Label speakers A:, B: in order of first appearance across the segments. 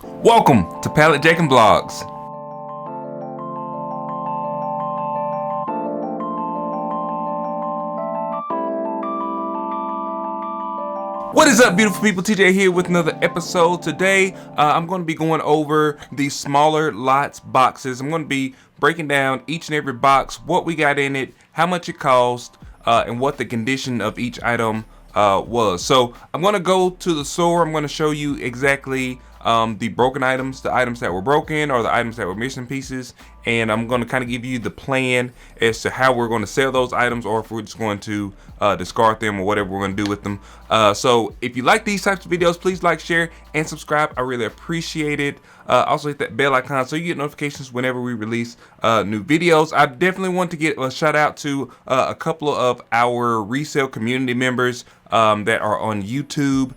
A: Welcome to Pallet, Jackin Vlogs. What is up, beautiful people? TJ here with another episode. Today, I'm going to be going over the smaller lots boxes. I'm going to be breaking down each and every box, what we got in it, how much it cost, and what the condition of each item was. So I'm going to go to the store. I'm going to show you exactly the broken items, the items that were broken or the items that were missing pieces, and I'm going to kind of give you the plan as to how we're going to sell those items, or if we're just going to discard them or whatever we're going to do with them. So if you like these types of videos, please like, share, and subscribe. I really appreciate it. Also hit that bell icon so you get notifications whenever we release new videos. I definitely want to get a shout out to a couple of our resale community members that are on YouTube.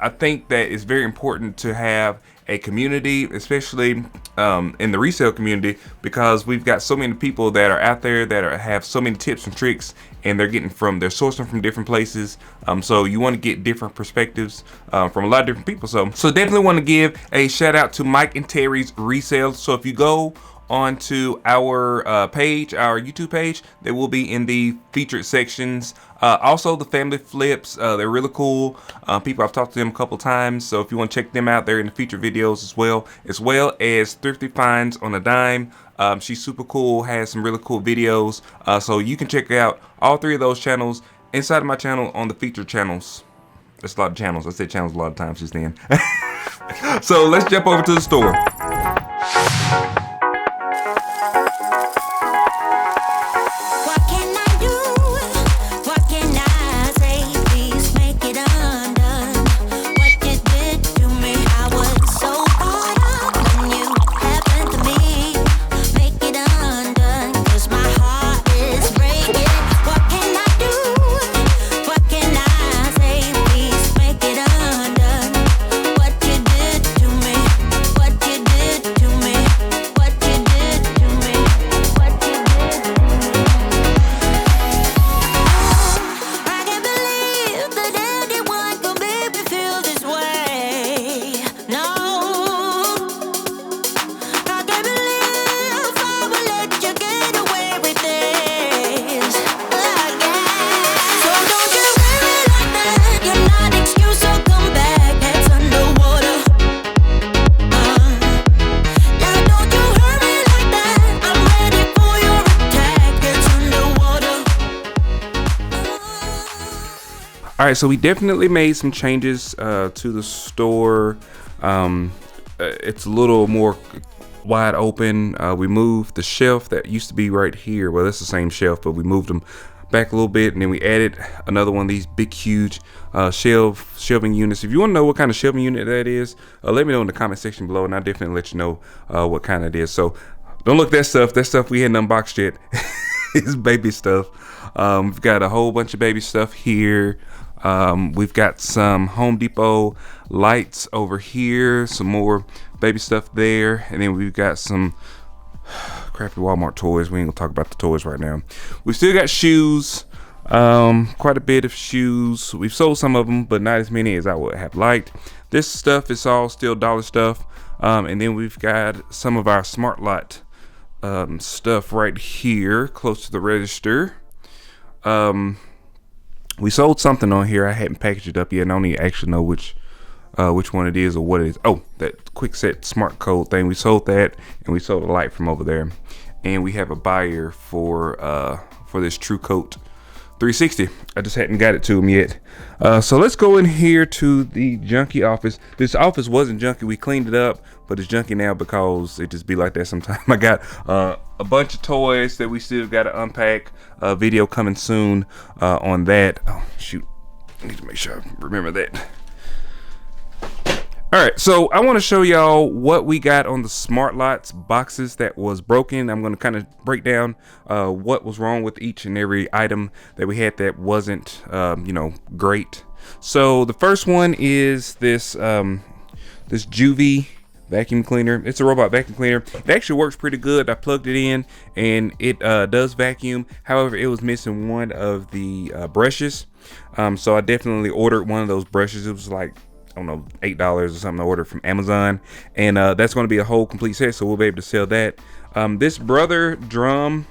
A: I think that it's very important to have a community, especially in the resale community, because we've got so many people that are out there that have so many tips and tricks, and they're sourcing from different places. So you want to get different perspectives from a lot of different people. So definitely want to give a shout out to Mike and Terry's Resale. So if you go onto our page, our YouTube page, they will be in the featured sections. Also the family flips, they're really cool people. I've talked to them a couple times, so if you want to check them out, they're in the featured videos as well as Thrifty Finds on a Dime. She's super cool, has some really cool videos, so you can check out all three of those channels inside of my channel on the featured channels. That's a lot of channels. I said channels a lot of times just then. So let's jump over to the store. All right, so we definitely made some changes to the store. It's a little more wide open. We moved the shelf that used to be right here. Well, that's the same shelf, but we moved them back a little bit, and then we added another one of these big, huge shelving units. If you want to know what kind of shelving unit that is, let me know in the comment section below, and I'll definitely let you know what kind it is. So don't look at that stuff. That stuff we hadn't unboxed yet. It's baby stuff. We've got a whole bunch of baby stuff here. We've got some Home Depot lights over here, some more baby stuff there, and then we've got some crappy Walmart toys. We ain't gonna talk about the toys right now. We've still got shoes, quite a bit of shoes. We've sold some of them, but not as many as I would have liked. This stuff is all still dollar stuff, and then we've got some of our Smart Lot stuff right here, close to the register. We sold something on here. I hadn't packaged it up yet, and I don't even actually know which one it is or what it is. Oh, that quick set smart code thing. We sold that, and we sold a light from over there. And we have a buyer for this True Coat 360. I just hadn't got it to him yet. So let's go in here to the junky office. This office wasn't junky. We cleaned it up, but it's junky now because it just be like that sometimes. I got a bunch of toys that we still got to unpack. Video coming soon on that. Oh shoot, I need to make sure I remember that. All right, so I want to show y'all what we got on the Smart Lots boxes that was broken. I'm going to kind of break down what was wrong with each and every item that we had that wasn't great. So the first one is this this Juvie vacuum cleaner. It's a robot vacuum cleaner. It actually works pretty good. I plugged it in and it does vacuum. However, it was missing one of the brushes. So I definitely ordered one of those brushes. It was like, I don't know, $8 or something I ordered from Amazon, and that's going to be a whole complete set, so we'll be able to sell that. This Brother drum,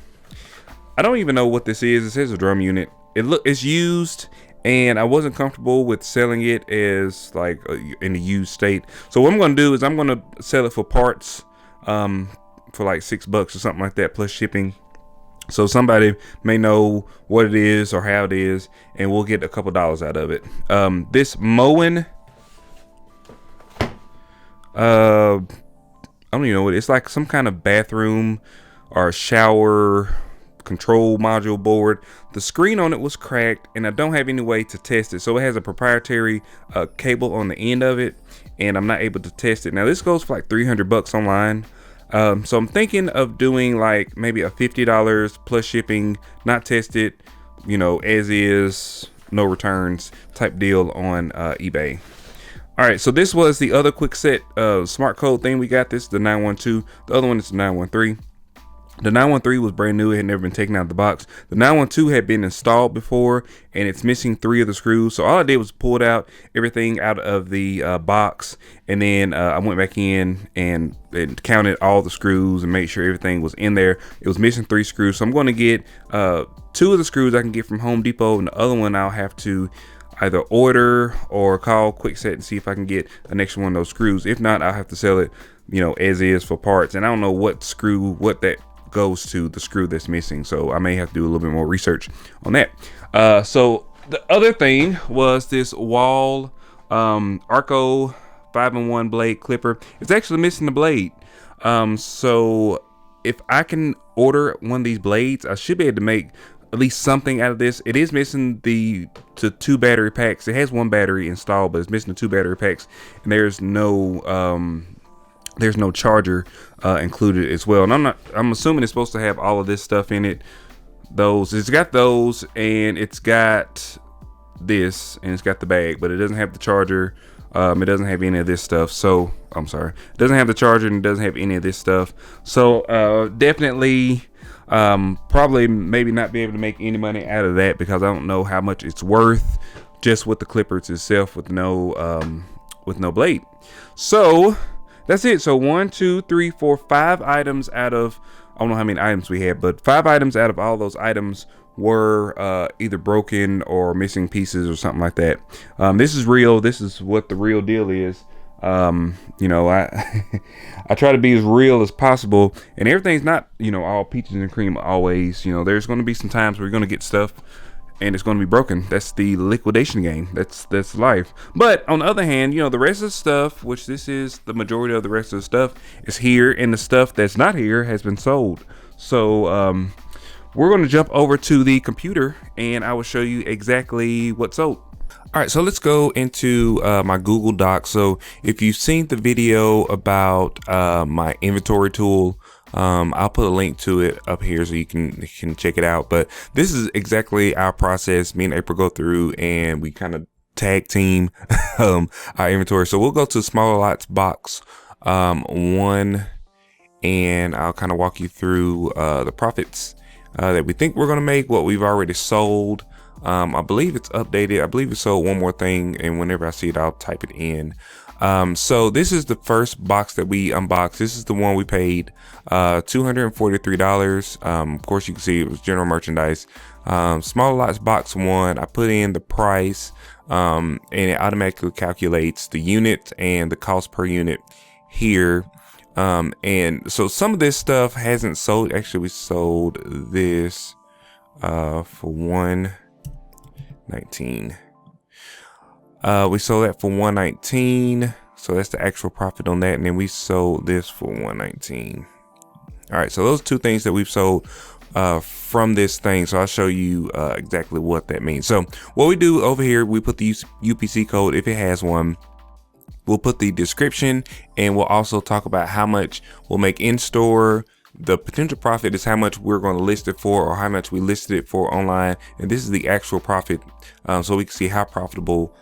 A: I don't even know what this is. It says a drum unit. It's used, and I wasn't comfortable with selling it as like in a used state. So what I'm going to do is I'm going to sell it for parts, for like $6 or something like that, plus shipping. So somebody may know what it is or how it is, and we'll get a couple dollars out of it. This mowing, I don't even know what it's like. Some kind of bathroom or shower control module board. The screen on it was cracked, and I don't have any way to test it. So it has a proprietary cable on the end of it, and I'm not able to test it. Now this goes for like $300 online. So I'm thinking of doing like maybe a $50 plus shipping, not tested, you know, as is, no returns type deal on eBay. All right, so this was the other quick set smart code thing we got. This is the 912. The other one is the 913. The 913 was brand new. It had never been taken out of the box. The 912 had been installed before, and it's missing 3 of the screws. So all I did was pulled out everything out of the box, and then I went back in and counted all the screws and made sure everything was in there. It was missing 3 screws. So I'm going to get 2 of the screws I can get from Home Depot, and the other one I'll have to either order or call Quickset and see if I can get an extra one of those screws. If not, I'll have to sell it, you know, as is for parts. And I don't know what that goes to, the screw that's missing, so I may have to do a little bit more research on that. So the other thing was this Wall Arco 5-in-1 blade clipper. It's actually missing the blade. So if I can order one of these blades, I should be able to make at least something out of this. It is missing the 2 battery packs. It has 1 battery installed, but it's missing the 2 battery packs, and there's no charger included as well. And I'm assuming it's supposed to have all of this stuff in it. It's got those, and it's got this, and it's got the bag, but it doesn't have the charger. It doesn't have any of this stuff. So I'm sorry, it doesn't have the charger, and it doesn't have any of this stuff. So definitely probably maybe not be able to make any money out of that, because I don't know how much it's worth just with the clippers itself, with no blade. So that's it. So 1, 2, 3, 4, 5 items out of, I don't know how many items we had, but 5 items out of all those items were either broken or missing pieces or something like that. This is real. This is what the real deal is. You know, I I try to be as real as possible, and everything's not, you know, all peaches and cream always. You know, there's going to be some times where you're going to get stuff and it's going to be broken. That's the liquidation game. That's life. But on the other hand, you know, the rest of the stuff, which this is the majority of the rest of the stuff, is here, and the stuff that's not here has been sold. So we're going to jump over to the computer, and I will show you exactly what's sold. All right, so let's go into my Google Docs. So if you've seen the video about my inventory tool, I'll put a link to it up here so you can check it out. But this is exactly our process. Me and April go through, and we kind of tag team our inventory. So we'll go to smaller lots box 1, and I'll kind of walk you through the profits that we think we're going to make, what we've already sold. I believe it's updated. I believe it sold one more thing, and whenever I see it, I'll type it in. So this is the first box that we unboxed. This is the one we paid $243. Of course, you can see it was general merchandise. Small lots box 1. I put in the price, and it automatically calculates the unit and the cost per unit here. And so some of this stuff hasn't sold. Actually, we sold this for $119. We sold that for $119, so that's the actual profit on that, and then we sold this for $119. All right, so those 2 things that we've sold from this thing. So I'll show you exactly what that means. So what we do over here, we put the UPC code if it has one. We'll put the description, and we'll also talk about how much we'll make in store. The potential profit is how much we're going to list it for, or how much we listed it for online, and this is the actual profit, so we can see how profitable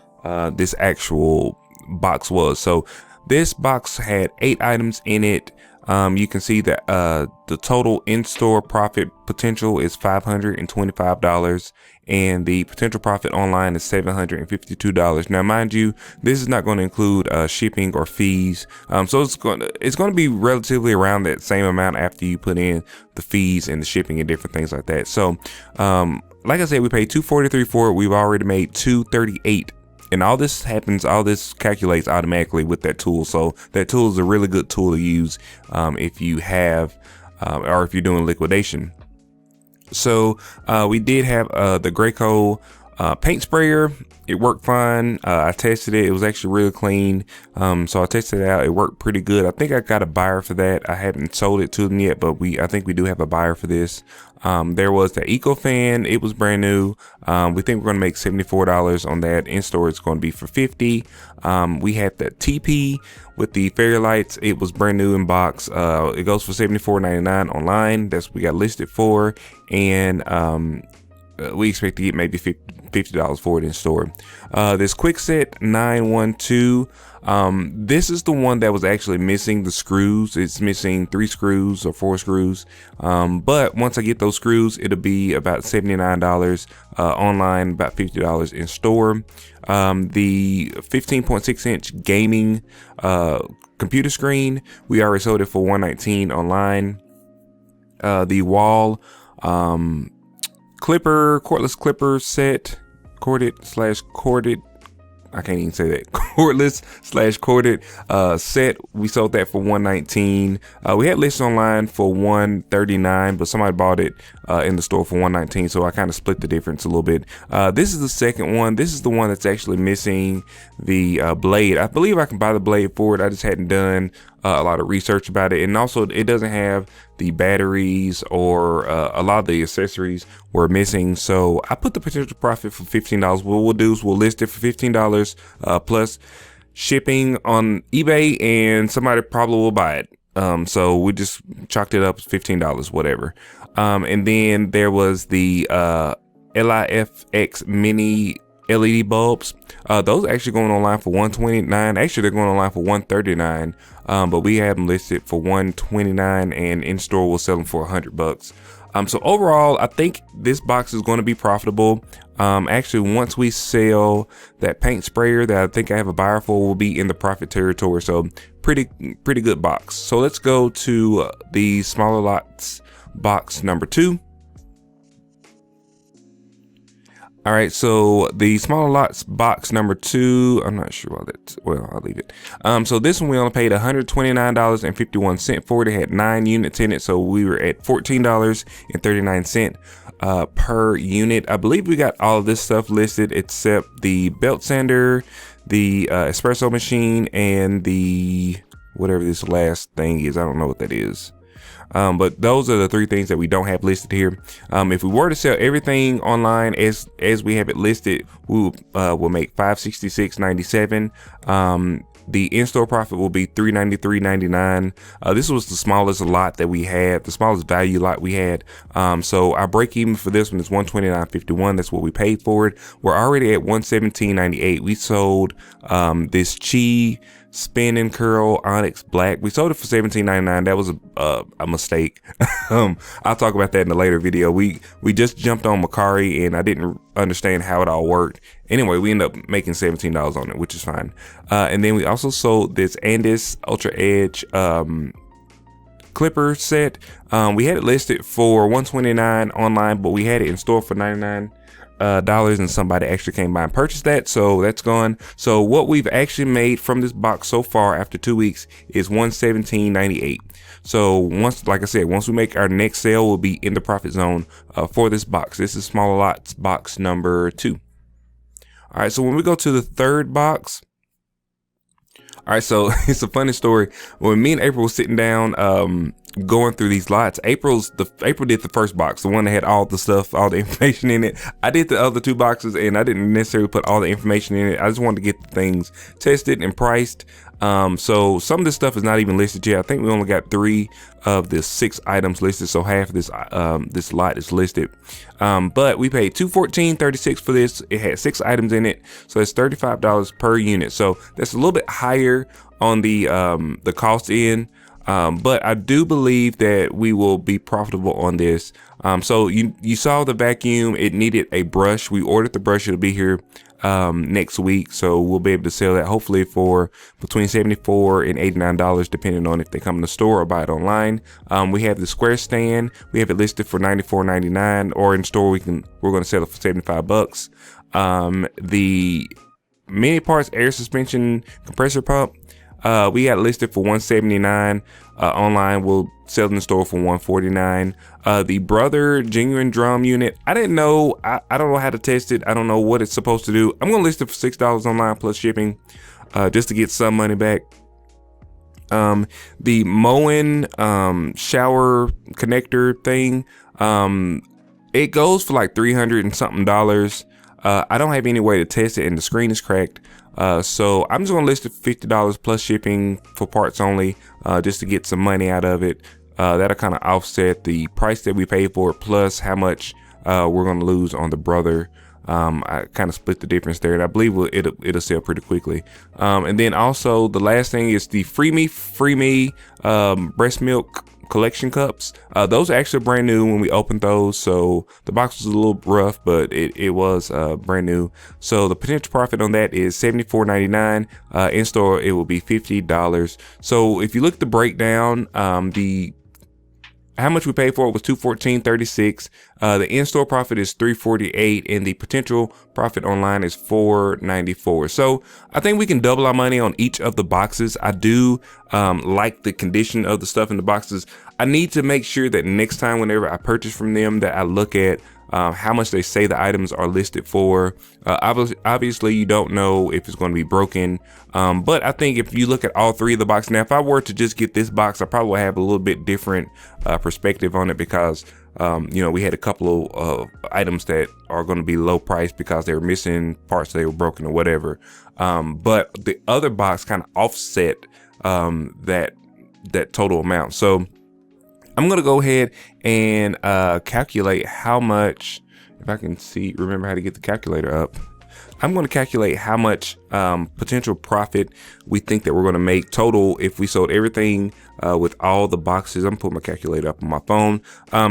A: this actual box was. So this box had 8 items in it. You can see that the total in-store profit potential is $525, and the potential profit online is $752. Now, mind you, this is not going to include shipping or fees, so it's going to be relatively around that same amount after you put in the fees and the shipping and different things like that. So, like I said, we paid $243 for it. We've already made $238. And all this calculates automatically with that tool. So that tool is a really good tool to use if you have, or if you're doing liquidation. So we did have the Graco paint sprayer. It worked fine. I tested it. It was actually really clean. So I tested it out. It worked pretty good. I think I got a buyer for that. I haven't sold it to them yet, but I think we do have a buyer for this. There was the Eco Fan. It was brand new. We think we're going to make $74 on that. In store, it's going to be for $50. We had the TP with the fairy lights. It was brand new in box. It goes for $74.99 online. That's what we got listed for. And we expect to get maybe $50 for it in store. This Quickset 912. This is the one that was actually missing the screws. It's missing 3 screws or 4 screws. But once I get those screws, it'll be about $79 online, about $50 in store. The 15.6-inch gaming computer screen, we already sold it for $119 online. The wall cordless clipper set, corded, I can't even say that. Cordless/corded set. We sold that for $119. We had listed online for $139, but somebody bought it in the store for $119. So I kind of split the difference a little bit. This is the second one. This is the one that's actually missing the blade. I believe I can buy the blade for it. I just hadn't done a lot of research about it, and also it doesn't have the batteries or a lot of the accessories were missing. So I put the potential profit for $15. What we'll do is we'll list it for $15 plus shipping on eBay, and somebody probably will buy it. So we just chalked it up as $15, whatever. And then there was the LIFX mini LED bulbs. Those are actually going online for $129. Actually, they're going online for $139. But we have them listed for $129, and in store we'll sell them for $100. So overall, I think this box is going to be profitable. Actually, once we sell that paint sprayer that I think I have a buyer for, we'll be in the profit territory. So pretty good box. So let's go to the smaller lots box number 2. All right, so the smaller lots box number 2, I'm not sure why that's, well, I'll leave it. So this one we only paid $129.51 for it. It had 9 units in it, so we were at $14.39 per unit. I believe we got all of this stuff listed except the belt sander, the espresso machine, and the whatever this last thing is. I don't know what that is. But those are the 3 things that we don't have listed here. If we were to sell everything online as we have it listed, we'll make $566.97. The in-store profit will be $393.99. This was the smallest lot that we had, the smallest value lot we had. So our break even for this one is $129.51. That's what we paid for it. We're already at $117.98. We sold this Chi Spin and Curl Onyx Black. We sold it for $17.99. That was a mistake. I'll talk about that in a later video. We just jumped on Macari and I didn't understand how it all worked. Anyway, we ended up making $17 on it, which is fine. And then we also sold this Andis Ultra Edge clipper set. We had it listed for $129 online, but we had it in store for $99. And somebody actually came by and purchased that, so that's gone. So what we've actually made from this box so far after 2 weeks is $117.98. So like I said, once we make our next sale, we'll be in the profit zone for this box. This is smaller lots box number 2. All right, so when we go to the third box, all right, so it's a funny story. When me and April were sitting down going through these lots. April did the first box, the one that had all the stuff, all the information in it. I did the other two boxes, and I didn't necessarily put all the information in it. I just wanted to get the things tested and priced. So some of this stuff is not even listed yet. I think we only got 3 of the 6 items listed, so half of this lot is listed. But we paid $214.36 for this. It had 6 items in it, so it's $35 per unit. So that's a little bit higher on the cost end. But I do believe that we will be profitable on this. So you saw the vacuum, it needed a brush. We ordered the brush, it'll be here next week, so we'll be able to sell that hopefully for between $74 and $89, depending on if they come in the store or buy it online. We have the square stand, we have it listed for $94.99, or in store we're going to sell it for $75. The mini parts air suspension compressor pump, we got listed for $179. Online we'll sell in the store for $149. The Brother genuine drum unit, I didn't know, I don't know how to test it. I don't know what it's supposed to do. I'm gonna list it for $6 online plus shipping, just to get some money back. The Moen shower connector thing, it goes for like $300 and something. I don't have any way to test it, and the screen is cracked. So I'm just gonna list it for $50 plus shipping for parts only, just to get some money out of it. That'll kind of offset the price that we paid for it, plus how much we're gonna lose on the Brother. I kind of split the difference there, and I believe it'll sell pretty quickly. And then also the last thing is the Free Me breast milk collection cups. Those are actually brand new when we opened those, so the box was a little rough, but it was brand new. So the potential profit on that is $74.99. In store it will be $50. So if you look at the breakdown, how much we paid for it was $214.36. The in-store profit is $348, and the potential profit online is $494. So I think we can double our money on each of the boxes. I do like the condition of the stuff in the boxes. I need to make sure that next time whenever I purchase from them that I look at how much they say the items are listed for. Obviously you don't know if it's going to be broken, but I think if you look at all 3 of the boxes, now if I were to just get this box, I probably have a little bit different perspective on it, because you know, we had a couple of items that are going to be low price because they were missing parts, they were broken or whatever, but the other box kind of offset that total amount. So I'm gonna go ahead and calculate how much, if I can remember how to get the calculator up. I'm going to calculate how much potential profit we think that we're going to make total if we sold everything with all the boxes. I'm putting my calculator up on my phone.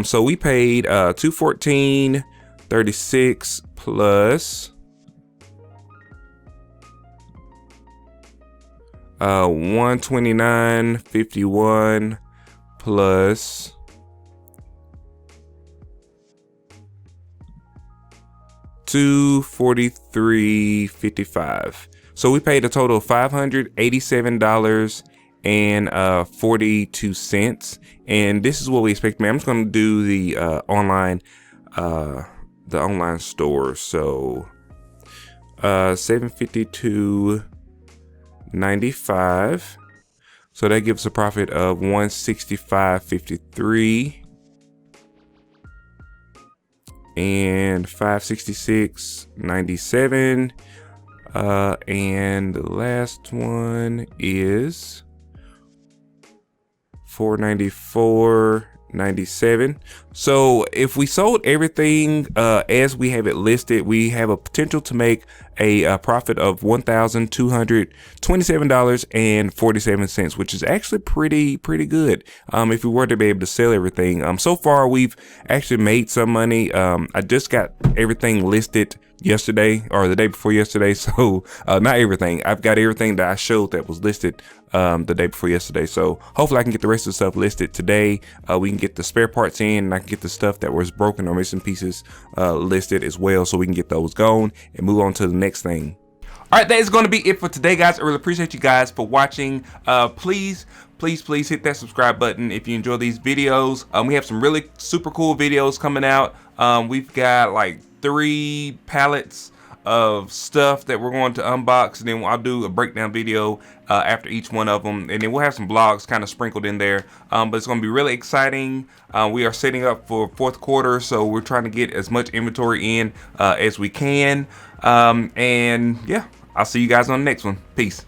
A: So we paid $214.36 plus $129.51 plus $243.55. So we paid a total of $587.42, and this is what we expect. Man, I'm just going to do the online store. So $752.95. So that gives a profit of $165.53 and $566.97. And the last one is $494.97. So if we sold everything as we have it listed, we have a potential to make a profit of $1,227.47, which is actually pretty good if we were to be able to sell everything. So far we've actually made some money. I just got everything listed yesterday or the day before yesterday, so not everything. I've got everything that I showed that was listed the day before yesterday, so hopefully I can get the rest of the stuff listed today. We can get the spare parts in, and I can get the stuff that was broken or missing pieces listed as well, so we can get those going and move on to the next thing. All right, that is going to be it for today, guys. I really appreciate you guys for watching. Please hit that subscribe button if you enjoy these videos. We have some really super cool videos coming out. We've got like 3 pallets of stuff that we're going to unbox, and then I'll do a breakdown video after each one of them, and then we'll have some blogs kind of sprinkled in there. But it's going to be really exciting. We are setting up for fourth quarter, so we're trying to get as much inventory in as we can. And yeah, I'll see you guys on the next one. Peace.